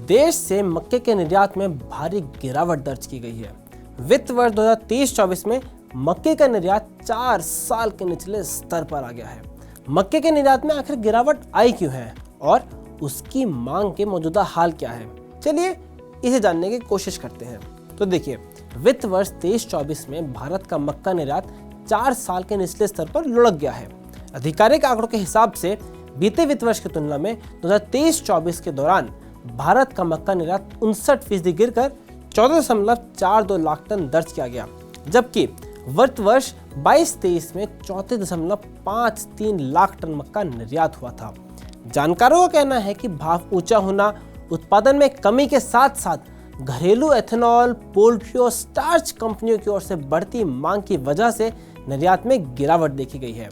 देश से मक्के के निर्यात में भारी गिरावट दर्ज की गई है। वित्त वर्ष 2023-24 में मक्के का निर्यात 4 साल के निचले स्तर पर आ गया है। मक्के के निर्यात में आखिर गिरावट आई क्यों है और उसकी मांग के मौजूदा हाल क्या है, चलिए इसे जानने की कोशिश करते हैं। तो देखिए, वित्त वर्ष 23-24 में भारत का मक्का निर्यात 4 साल के निचले स्तर पर लुढ़क गया है। आधिकारिक आंकड़ों के हिसाब से बीते वित्त वर्ष की तुलना में 2023-24 के दौरान भारत का मक्का निर्यात 59% गिरकर 14.42 लाख टन दर्ज किया गया, जबकि वित्त वर्ष 22-23 में 34.53 लाख टन मक्का निर्यात हुआ था। जानकारों का कहना है कि भाव ऊंचा होना, उत्पादन में कमी के साथ साथ घरेलू एथेनॉल, पोल्ट्री और स्टार्च कंपनियों की ओर से बढ़ती मांग की वजह से निर्यात में गिरावट देखी गई है।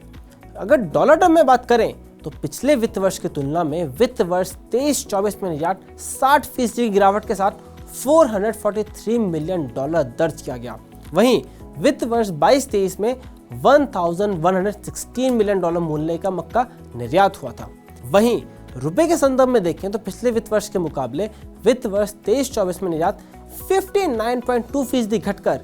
अगर डॉलर टर्म में बात करें तो पिछले वित्त वर्ष की तुलना में वित्त वर्ष 23-24 में निर्यात 60% की गिरावट के साथ $443 मिलियन दर्ज किया गया। वहीं वित्त वर्ष 22-23 में $1,116 मिलियन मूल्य का मक्का निर्यात हुआ था। वहीं रुपए के संदर्भ में देखें तो पिछले वित्त वर्ष के मुकाबले वित्त वर्ष 23-24 में निर्यात 59.2% घटकर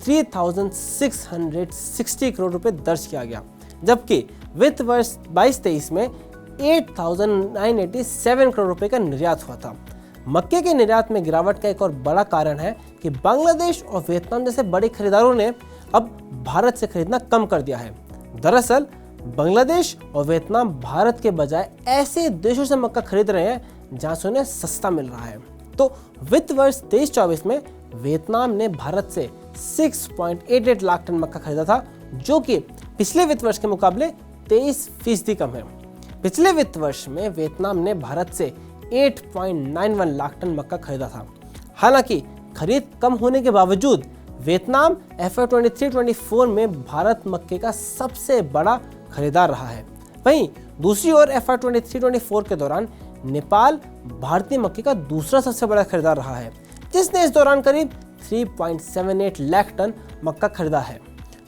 3,660 करोड़ रुपए दर्ज किया गया, जबकि वित्त वर्ष 22-23 में 8,987 करोड़ रुपए का निर्यात हुआ था। मक्के के निर्यात में गिरावट का एक और बड़ा कारण है कि बांग्लादेश और वियतनाम जैसे बड़े खरीदारों ने अब भारत से खरीदना कम कर दिया है। दरअसल बांग्लादेश और वियतनाम भारत के बजाय ऐसे देशों से मक्का खरीद रहे हैं जहां से उन्हें सस्ता मिल रहा है। तो वित्त वर्ष 23-24 में वियतनाम ने भारत से 6.88 लाख टन मक्का खरीदा था, जो कि पिछले वित्त वर्ष के मुकाबले 23% कम है। पिछले वित्त वर्ष में वियतनाम ने भारत से 8.91 लाख टन मक्का खरीदा था। हालांकि खरीद कम होने के बावजूद वियतनाम FY 23-24 में भारत मक्के का सबसे बड़ा खरीदार रहा है। वहीं दूसरी ओर FY 23-24 के दौरान नेपाल भारतीय मक्के का दूसरा सबसे बड़ा खरीदार रहा है, जिसने इस दौरान करीब 3.78 लाख टन मक्का खरीदा है,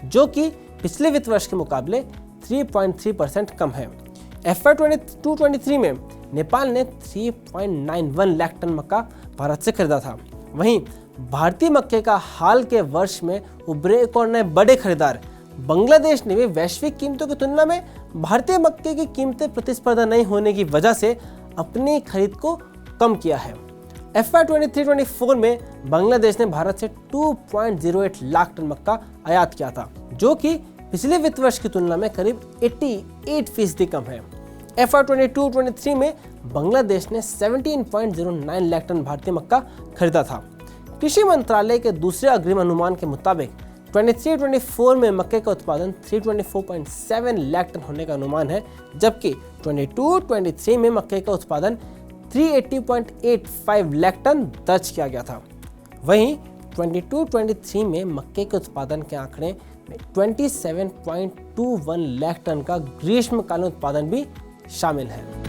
जो कि पिछले वित्त वर्ष के मुकाबले 3.3% कम है। FY 22-23 में नेपाल ने 3.91 लाख टन मक्का भारत से खरीदा था। वहीं भारतीय मक्के का हाल के वर्ष में उभरे एक और नए बड़े खरीदार बांग्लादेश ने भी वैश्विक कीमतों की तुलना में भारतीय मक्के की कीमतें प्रतिस्पर्धा नहीं होने की वजह से अपनी खरीद को कम किया है। FY 23-24 में बांग्लादेश ने भारत से 2.08 लाख टन मक्का आयात किया था, जो कि पिछले वित्त वर्ष की तुलना में करीब 88% कम है। FY 22-23 में बांग्लादेश ने 17.09 लाख टन भारतीय मक्का खरीदा था। कृषि मंत्रालय के दूसरे अग्रिम अनुमान के मुताबिक 23-24 में मक्के का उत्पादन 324.7 लाख टन होने का अनुमान है, जबकि 22-23 में मक्के का उत्पादन 380.85 लाख टन दर्ज किया गया था। वहीं 22-23 में मक्के के उत्पादन के आंकड़े में 27.21 लाख टन का ग्रीष्मकालीन उत्पादन भी शामिल है।